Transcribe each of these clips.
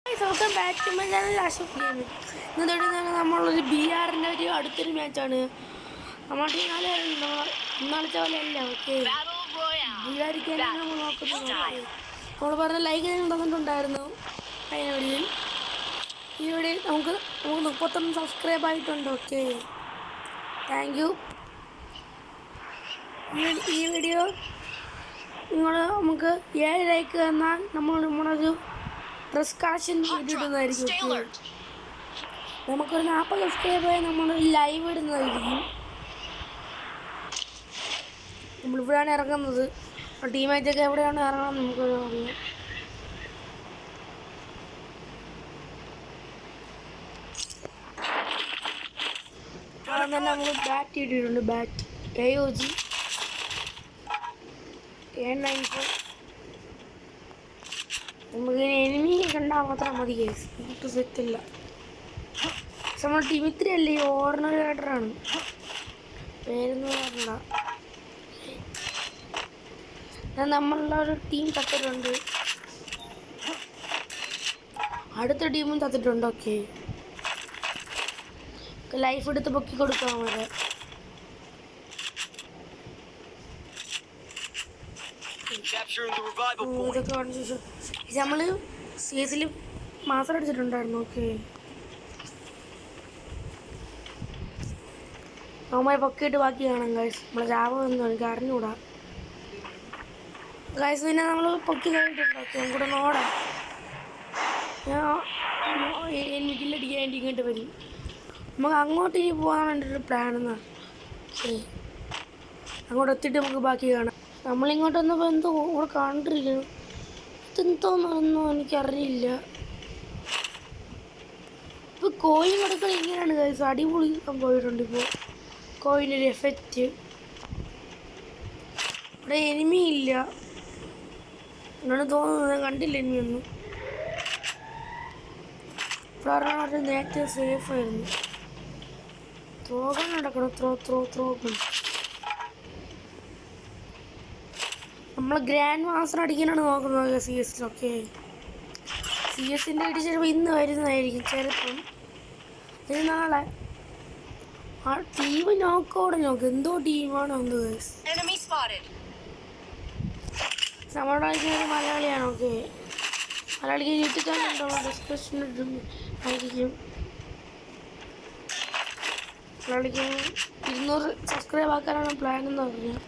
Welcome back to my channel Ashaf game. ഇന്നത്തോടെ നമ്മളൊരു BRൻ്റെ ഒരു അടുത്തൊരു മാച്ചാണ്. നമ്മുടെ ടീം നാല് പേരുണ്ട്. നമ്മൾ കളിച്ച പോലെ അല്ല. ഓക്കെ, വിചാരിക്കാനാണ് നമ്മൾ നോക്കുന്നത്. നമ്മൾ പറഞ്ഞ ലൈക്ക് തന്നിട്ടുണ്ടായിരുന്നു അതിനൊരു ഈ വീഡിയോ നമുക്ക് 31 സബ്സ്ക്രൈബ് ആയിട്ടുണ്ട്. Okay, thank you. ഈ വീഡിയോ നമുക്ക് 7 ലൈക്ക് തന്നാൽ നമ്മളൊരു ഡ്രസ് കളക്ഷൻ വീഡിയോ ഇടുന്നതായിരിക്കും. നമുക്കൊരു 40 സബ്സ്ക്രൈബ് ആയി നമ്മൾ ലൈവ് ഇടുന്നതായിരിക്കും. നമ്മളിവിടെയാണ് ഇറങ്ങുന്നത്. ടീമായിട്ടൊക്കെ എവിടെയാണ് ഇറങ്ങണം നമുക്കൊരു അറിയാം. അവിടെ തന്നെ നമ്മൾ ബാറ്റ് ഇട്ടിട്ടുണ്ട്. Bat AOG A94. നമുക്ക് എനിമി കണ്ടാൽ മാത്രം മതി. കേസ് നമുക്ക് സെറ്റില്ല. നമ്മുടെ ടീം ഇത്രയല്ലേ, ഓർഡിനറി റൈഡറാണ്. പേരൊന്നും പറഞ്ഞ നമ്മളുടെ ഒരു ടീം തത്തിട്ടുണ്ട്. അടുത്ത ടീമും തത്തിട്ടുണ്ട്. ഓക്കെ, ലൈഫ് എടുത്ത് പൊക്കി കൊടുക്കാം വരെ. ഇതൊക്കെ നമ്മള് CS മാസം അടിച്ചിട്ടുണ്ടായിരുന്നു. ഓക്കെ, അവന്മാരെ പൊക്കിയിട്ട് ബാക്കി കാണാം ഗൈസ്. നമ്മളെ ജാവ ഒന്നും എനിക്ക് അറിഞ്ഞൂടാ ഗൈസ്. പിന്നെ നമ്മൾ പൊക്കി കഴിഞ്ഞിട്ടുണ്ട്. ഓക്കെ, നമുക്കൂടെ നോടാം. എനിക്കില്ലടിക്കാൻ വേണ്ടി ഇങ്ങോട്ട് വരും. നമുക്ക് അങ്ങോട്ട് ഇനി പോകാൻ എൻ്റെ ഒരു പ്ലാൻ എന്നാ. ഓക്കെ, അങ്ങോട്ട് എത്തിയിട്ട് നമുക്ക് ബാക്കി കാണാം. നമ്മളിങ്ങോട്ട് വന്നപ്പോൾ എന്തോ ഇവിടെ കണ്ടിരിക്കുന്നു. ഇതെന്തോന്നൊന്നും എനിക്കറിയില്ല. ഇപ്പോൾ കോയിൻ കൊടുക്കൽ ഇങ്ങനെയാണ് ഗൈസ്. അടിപൊളി പോയിട്ടുണ്ട്. ഇപ്പോൾ കോയിൻ്റെ ഒരു എഫക്റ്റ്. ഇവിടെ എനിമി ഇല്ല എന്നാണ് തോന്നുന്നത്. കണ്ടില്ല എനിമിയൊന്നും. ഇവിടെ നേരത്തെ സേഫായിരുന്നു. ത്രോഗൺ നടക്കണം. ത്രോഗൺ നമ്മൾ ഗ്രാൻഡ് മാസ്റ്റർ അടിക്കാനാണ് നോക്കുന്നത് CS. ഓക്കെ, CS-ൻ്റെ ഐഡി ചിലപ്പോൾ ഇന്ന് വരുന്നതായിരിക്കും. ചിലപ്പം ഇത് നാളെ. ആ ടീം നോക്കോടെ നോക്ക്. എന്തോ ടീമാണ് എന്ത് ഗൈസ്. നമ്മുടെ കളിക്കുന്ന മലയാളിയാണ്. ഓക്കെ, മലയാളിക്ക് യൂട്യൂബ് ചാനലുണ്ടോ? ഡിസ്ക്രിപ്ഷൻ ആയിരിക്കും. മലയാളിക്ക് 200 സബ്സ്ക്രൈബ് ആക്കാനാണ് പ്ലാൻ എന്ന് പറഞ്ഞത്.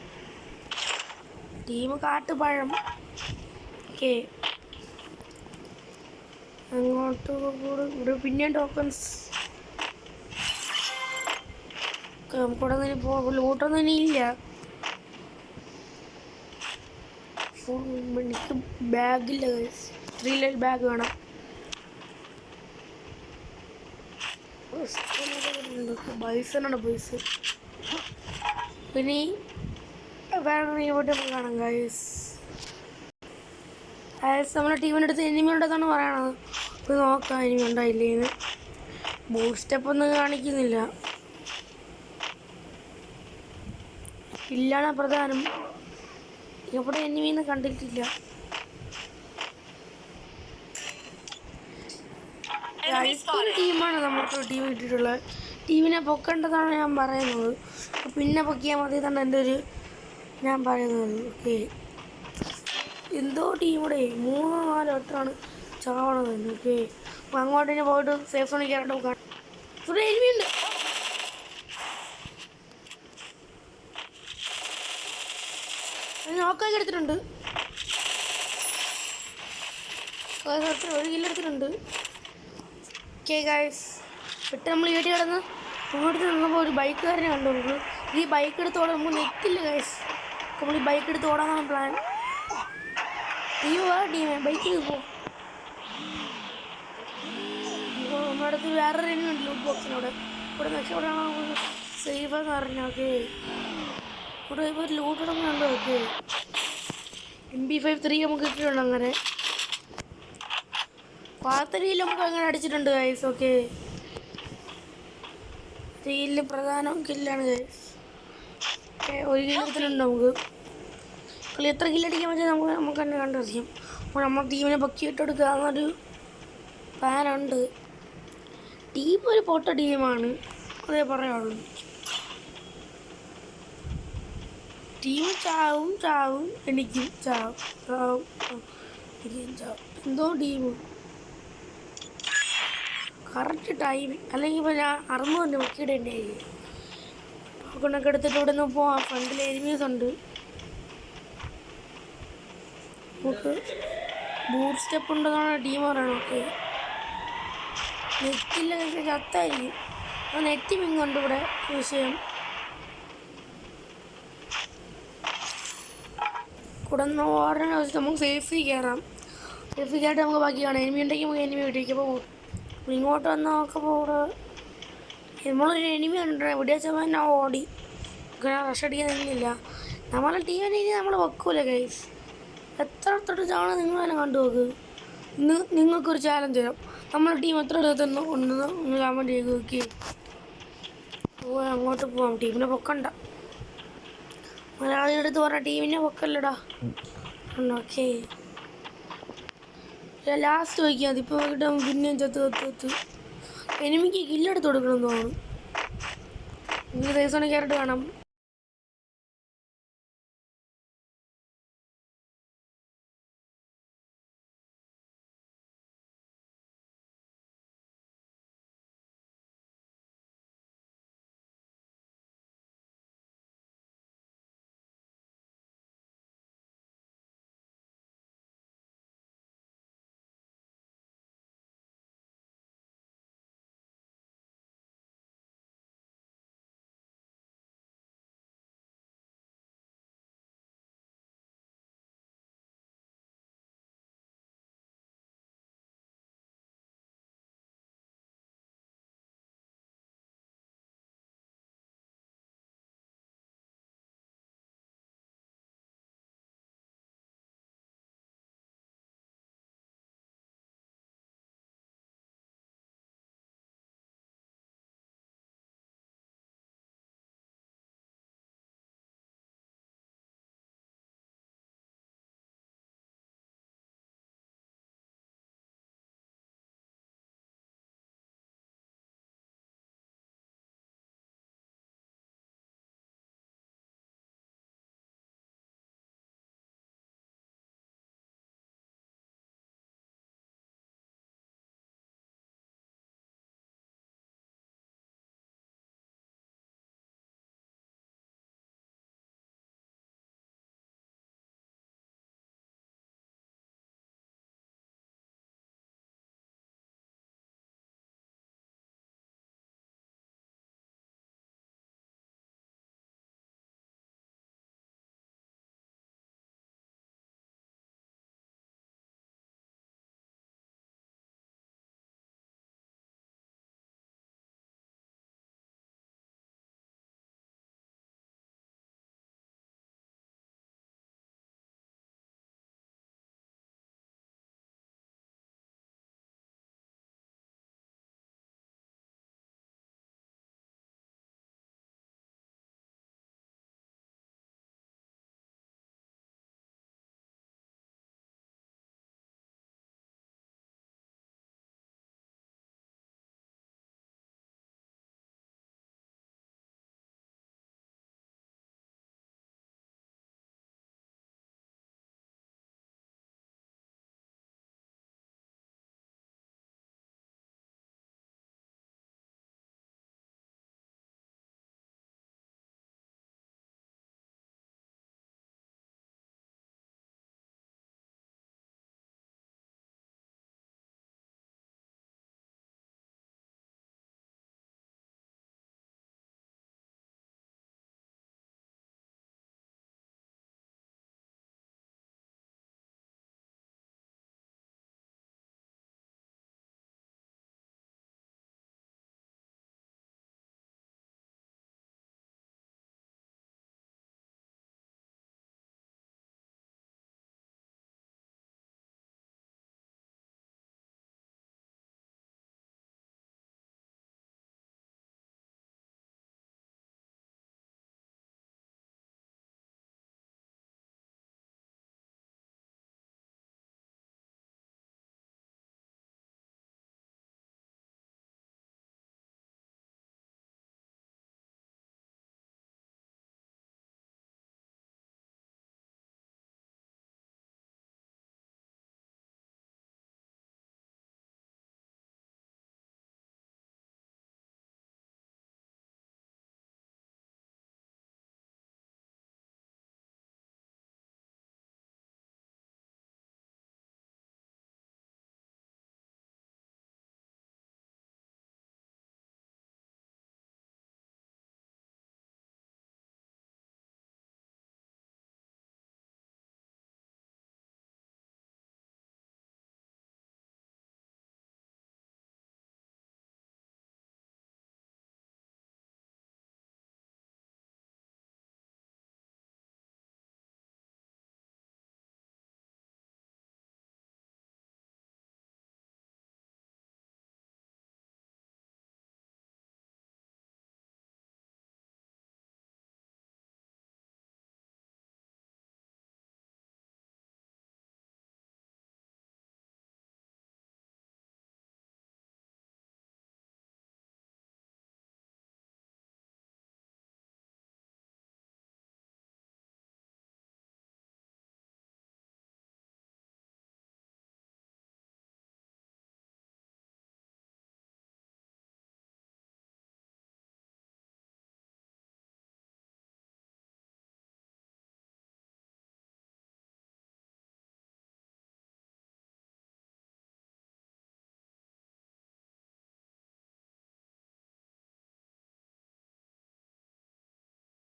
ടീം കാട്ടുപഴം. ഓക്കെ, അങ്ങോട്ട് ഇവിടെ പിന്നെയും ടോക്കൺസ്. നമുക്കിവിടെ നിന്ന് ലൂട്ടൊന്നും ഇനിയില്ല. എനിക്ക് ബാഗില്ല. 3 ലൈറ്റ് ബാഗ് വേണം. ബൈസനാണ് ബൈസ്. പിന്നെ ഇങ്ങോട്ട് കാണാം ഗൈസ്. നമ്മുടെ ടീമിൻ്റെ അടുത്ത് എനിമി ഉണ്ടെന്നാണ് പറയണത്. ഇപ്പോൾ നോക്കാം എനിമി ഉണ്ടായില്ലേന്ന്. ബൂസ്റ്റപ്പ് ഒന്നും കാണിക്കുന്നില്ല. ഇല്ലാണ് പ്രധാനം. ഇവിടെ എനിമീന്ന് കണ്ടിട്ടില്ല. ഒരു ടീമാണ് നമുക്ക് ടീം ഇട്ടിട്ടുള്ളത്. ടീമിനെ പൊക്കേണ്ടതാണ് ഞാൻ പറയുന്നത്. പിന്നെ പൊക്കിയാൽ മതി എന്നാണ് എൻ്റെ ഒരു ഞാൻ പറയുന്നത്. ഓക്കെ, എന്തോ ടീമിടെ 3-4 വട്ടമാണ് ചാവണത് തന്നെ. ഓക്കെ, അപ്പോൾ അങ്ങോട്ട് തന്നെ പോയിട്ട് സേഫ് സോണിൽ കയറേണ്ട നോക്കാം. ഇവിടെ എനിമിയുണ്ട്. നോക്കാൻ എടുത്തിട്ടുണ്ട്. ഒരു കില്ലെടുത്തിട്ടുണ്ട്. ഓക്കെ ഗൈസ്, പെട്ടെന്ന് നമ്മൾ വീട്ടിൽ കിടന്ന് അങ്ങോട്ട് നിന്നപ്പോൾ ഒരു ബൈക്കുകാരനെ കണ്ടു. നമുക്ക് ഈ ബൈക്ക് എടുത്ത് ഓടാൻ നമുക്ക് നെറ്റില്ല ഗൈസ്. നമ്മൾ ഈ ബൈക്ക് എടുത്ത് ഓടാനാണ് പ്ലാൻ. ടീമേ ബൈക്കിൽ പോകും. നമ്മുടെ അടുത്ത് വേറൊരു എനിമി ഉണ്ട് ലൂട്ട് ബോക്സിനോട്. ഇവിടെ രക്ഷപ്പെടാൻ സേഫെന്ന് പറഞ്ഞു. ഓക്കെ, ഇവിടെ ഇപ്പോൾ ലൂട്ട് ഇടുന്നുണ്ട്. ഓക്കെ, MP53 നമുക്ക് കിട്ടിയിട്ടുണ്ട്. അങ്ങനെ പാത്തരിയിൽ നമുക്ക് അങ്ങനെ അടിച്ചിട്ടുണ്ട് ഗൈസ്. ഓക്കെ, റീലിൽ പ്രധാന കില്ലാണ് ഗൈസ്. ഒരു കില്ലത്തിലുണ്ട് നമുക്ക്. കളി എത്ര കില്ലടിക്കാൻ പറ്റും നമുക്ക് തന്നെ കണ്ടറിയാം. അപ്പോൾ നമ്മൾ ടീമിനെ പൊക്കിയിട്ട് എടുക്കുക എന്നൊരു പ്ലാനുണ്ട്. ടീം ഒരു പൊട്ട ടീമാണ്, അതേ പറയുള്ളൂ. ടീം ചാവും എനിക്കും ചാവും. എന്തോ ടീം കറക്റ്റ് ടൈമിങ്, അല്ലെങ്കിൽ ഇപ്പോൾ ഞാൻ 600 മുക്കിയിടേണ്ടി ടോക്കണൊക്കെ എടുത്തിട്ട് ഇവിടെ നിന്ന് പോവാം. ഫ്രണ്ടിൽ എനിമീസ് ഉണ്ട്. നമുക്ക് ബൂട്ട് സ്റ്റെപ്പ് ഉണ്ടെന്നാണ് ടീം പറയണം. ഓക്കെ, നെറ്റില്ല ചത്തായിരിക്കും. അപ്പോൾ നെറ്റ് മിങ്ങുണ്ട് ഇവിടെ വിഷയം. കൂടെ നിന്ന് ഓടാൻ ആവശ്യം നമുക്ക് സേഫ്റ്റി കയറാം. സേഫ്റ്റി കയറിയിട്ട് നമുക്ക് ബാക്കി കാണാം. എനിമി ഉണ്ടെങ്കിൽ നമുക്ക് എനിമി കിട്ടിയിരിക്കും. അപ്പോൾ ഇങ്ങോട്ട് വന്ന് നോക്കുമ്പോൾ ഇവിടെ നമ്മളൊരു എനിമി ഉണ്ട്. ഇവിടെ വെച്ചപ്പോൾ ഞാൻ ഓടി റഷ് അടിക്കാൻ നിന്നില്ല. നമ്മളെ ടീമിനെ ഇനി നമ്മൾ വെക്കൂല ഗൈസ്. എത്ര ചാണ് നിങ്ങൾ തന്നെ കണ്ടു നോക്ക്. നിങ്ങൾക്കൊരു ചാലഞ്ച് തരാം. നമ്മളെ ടീം എത്ര എടുത്തെന്ന് ഒന്ന് കമൻറ്റ് ചെയ്ത് നോക്കി. അങ്ങോട്ട് പോവാം. ടീമിനെ പൊക്കണ്ട. മലയാളിയുടെ അടുത്ത് പറഞ്ഞ ടീമിനെ പൊക്കല്ലടാ. ഓക്കെ, ലാസ്റ്റ് വയ്ക്കാം. അതിപ്പോൾ കിട്ടാൻ പിന്നെയും ചത്ത് എനിമിക്ക് കില്ലെടുത്ത് കൊടുക്കണമെന്ന് തോന്നുന്നു. ഇങ്ങനെ ദിവസമാണ് കയറിട്ട് കാണാം.